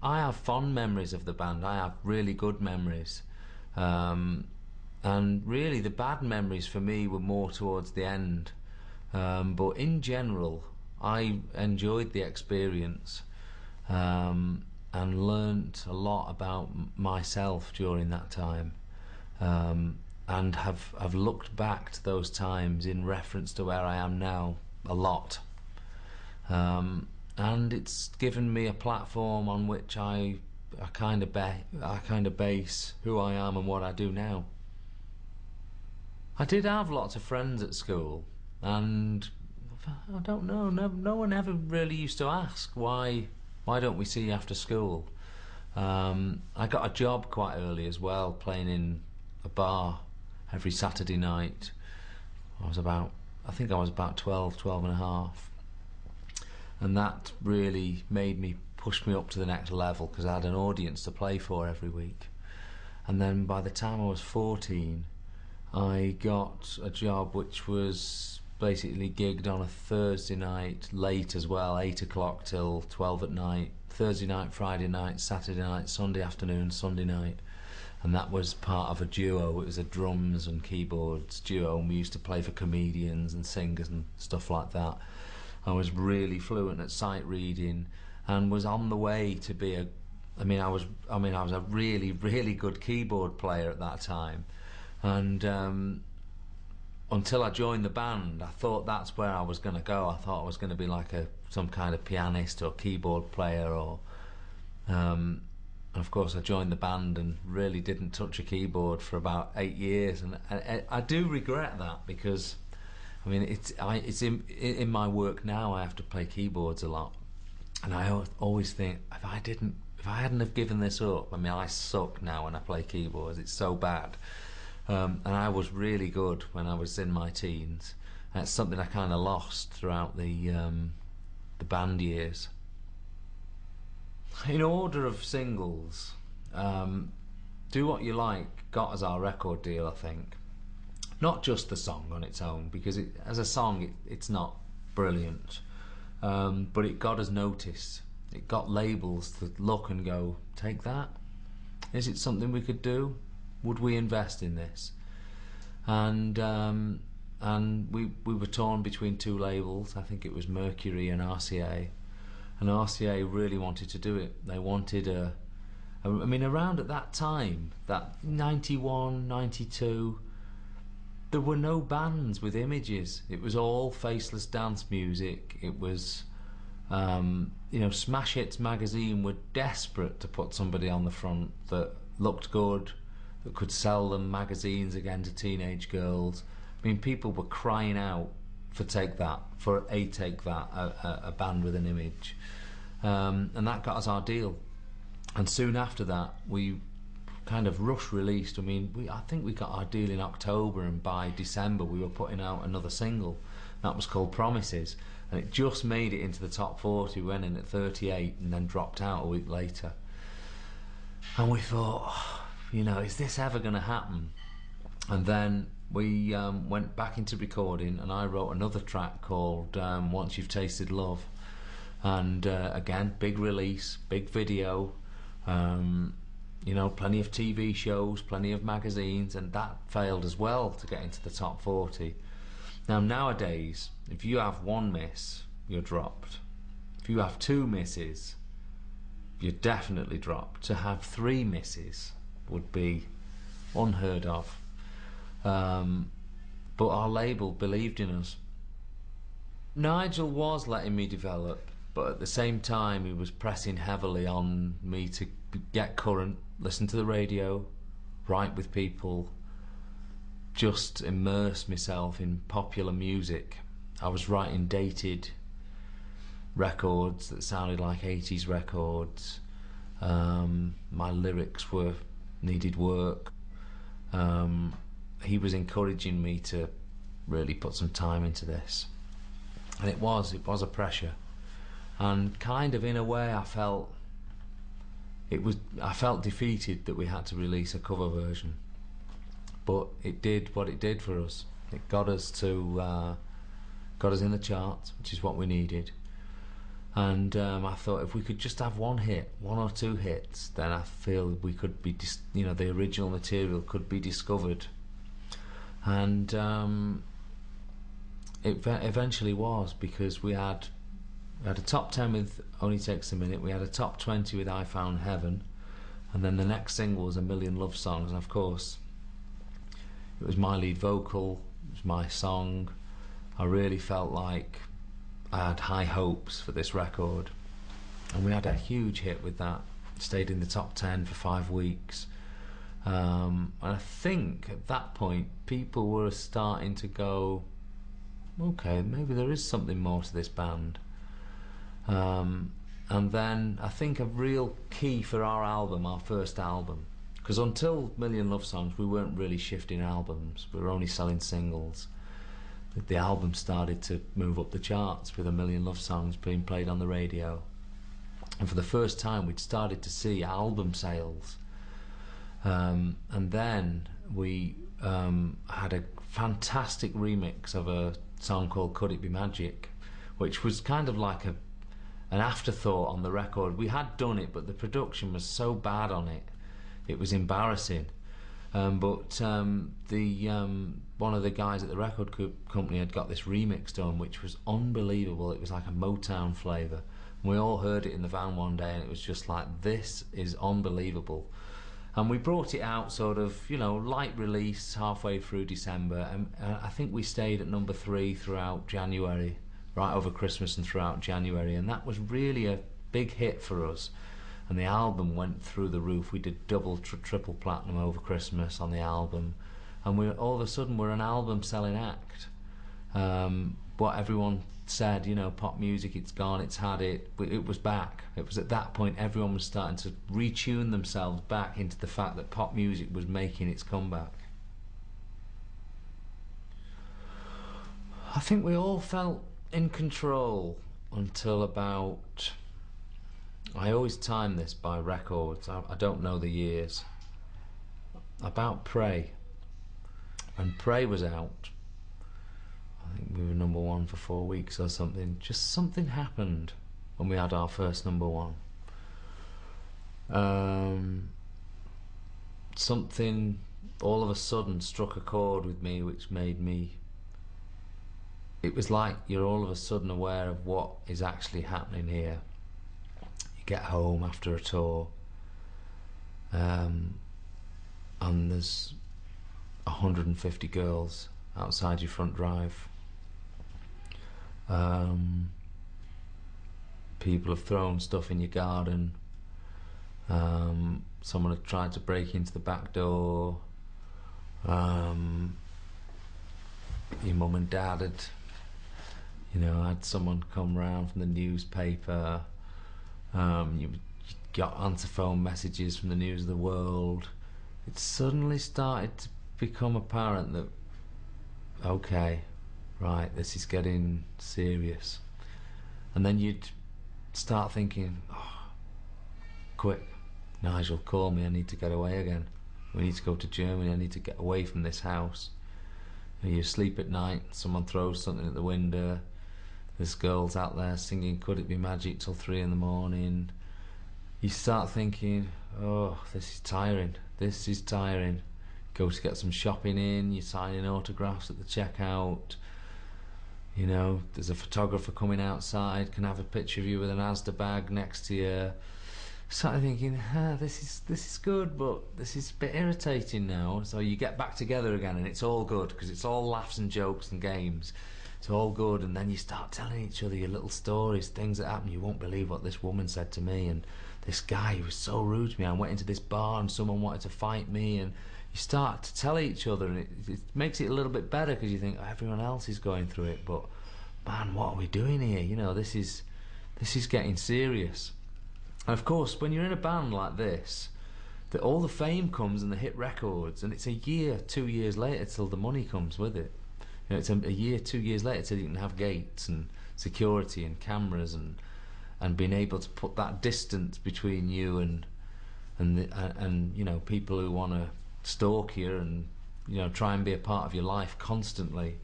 I have fond memories of the band. I have really good memories. And really the bad memories for me were more towards the end. But in general, I enjoyed the experience, and learnt a lot about myself during that time, and have looked back to those times in reference to where I am now a lot. And it's given me a platform on which I kind of base who I am and what I do now. I did have lots of friends at school, and I don't know, no one ever really used to ask why don't we see you after school. I got a job quite early as well, playing in a bar every Saturday night. I think I was about 12 and a half. And that really made me push me up to the next level, because I had an audience to play for every week. And then by the time I was 14, I got a job which was basically gigged on a Thursday night late as well, 8 o'clock till 12 at night, Thursday night, Friday night, Saturday night, Sunday afternoon, Sunday night. And that was part of a duo. It was a drums and keyboards duo, and we used to play for comedians and singers and stuff like that. I was really fluent at sight reading and was on the way to be I was a really, really good keyboard player at that time. And until I joined the band, I thought that's where I was going to go. I thought I was going to be like some kind of pianist or keyboard player, or and of course I joined the band and really didn't touch a keyboard for about 8 years, and I do regret that, because I mean it's in my work now. I have to play keyboards a lot, and I always think if I hadn't have given this up, I mean I suck now when I play keyboards. It's so bad. And I was really good when I was in my teens. And it's something I kind of lost throughout the band years. In order of singles, Do What You Like got us our record deal, I think. Not just the song on its own, because as a song it's not brilliant, but it got us noticed. It got labels to look and go, take that? Is it something we could do? Would we invest in this? And we were torn between two labels. I think it was Mercury and RCA. And RCA really wanted to do it. They wanted around at that time, that 91, 92, there were no bands with images. It was all faceless dance music. It was, Smash Hits magazine were desperate to put somebody on the front that looked good, that could sell them magazines again to teenage girls. I mean, people were crying out for Take That, a band with an image. And that got us our deal. And soon after that, we kind of rush released. I mean, I think we got our deal in October, and by December we were putting out another single. That was called Promises, and it just made it into the top 40. We went in at 38 and then dropped out a week later. And we thought, is this ever going to happen? And then we went back into recording, and I wrote another track called Once You've Tasted Love. And again, big release, big video, plenty of TV shows, plenty of magazines, and that failed as well to get into the top 40. Now, nowadays, if you have one miss, you're dropped. If you have two misses, you're definitely dropped. To have 3 misses would be unheard of. But our label believed in us. Nigel was letting me develop, but at the same time he was pressing heavily on me to get current, listen to the radio, write with people, just immerse myself in popular music. I was writing dated records that sounded like 80s records. My lyrics needed work. He was encouraging me to really put some time into this, and it was a pressure. And kind of in a way I felt defeated that we had to release a cover version, but it did what it did for us. It got us in the charts, which is what we needed. And I thought if we could just have one hit, one or two hits, then I feel we could be, the original material could be discovered. And it eventually was, because we had a top 10 with Only Takes a Minute, we had a top 20 with I Found Heaven, and then the next single was A Million Love Songs, and of course it was my lead vocal, it was my song. I really felt like I had high hopes for this record, and we had a huge hit with that. Stayed in the top 10 for 5 weeks, and I think at that point people were starting to go, okay, maybe there is something more to this band. And then I think a real key for our album, our first album, because until Million Love Songs we weren't really shifting albums, we were only selling singles. The album started to move up the charts with A Million Love Songs being played on the radio, and for the first time we'd started to see album sales. And then we had a fantastic remix of a song called Could It Be Magic, which was kind of like an afterthought on the record. We had done it, but the production was so bad on it, it was embarrassing. But one of the guys at the record company had got this remix done, which was unbelievable. It was like a Motown flavour. And we all heard it in the van one day, and it was just like, this is unbelievable. And we brought it out sort of, light release halfway through December, and I think we stayed at number 3 throughout January, right over Christmas and throughout January, and that was really a big hit for us. And the album went through the roof. We did double, triple platinum over Christmas on the album, and all of a sudden we're an album selling act. What everyone said, pop music, it's gone, it's had it. It was back. It was at that point everyone was starting to retune themselves back into the fact that pop music was making its comeback. I think we all felt in control until about, I always time this by records, I don't know the years, about Pray. And Pray was out, I think we were number 1 for 4 weeks or something. Just something happened when we had our first number 1. Something all of a sudden struck a chord with me, which made me, it was like you're all of a sudden aware of what is actually happening here. You get home after a tour, and there's 150 girls outside your front drive. People have thrown stuff in your garden. Someone had tried to break into the back door. Your mum and dad had someone come round from the newspaper. You got answer phone messages from the News of the World. It suddenly started to become apparent that, okay, right, this is getting serious. And then you'd start thinking, oh, quick, Nigel, call me, I need to get away again. We need to go to Germany, I need to get away from this house. You sleep at night, someone throws something at the window, there's girls out there singing Could It Be Magic till 3 in the morning. You start thinking, oh, this is tiring, this is tiring. Go to get some shopping in, you're signing autographs at the checkout. There's a photographer coming outside, can have a picture of you with an Asda bag next to you. Started thinking, this is good, but this is a bit irritating now. So you get back together again, and it's all good, because it's all laughs and jokes and games. It's all good, and then you start telling each other your little stories, things that happen. You won't believe what this woman said to me, and this guy was so rude to me. I went into this bar and someone wanted to fight me, and you start to tell each other, and it makes it a little bit better, because you think, oh, everyone else is going through it, but man, what are we doing here? This is getting serious. And of course, when you're in a band like this, that all the fame comes and the hit records, and it's a year, 2 years later till the money comes with it. It's a year, 2 years later till you can have gates and security and cameras and being able to put that distance between you and people who want to stalk you and try and be a part of your life constantly.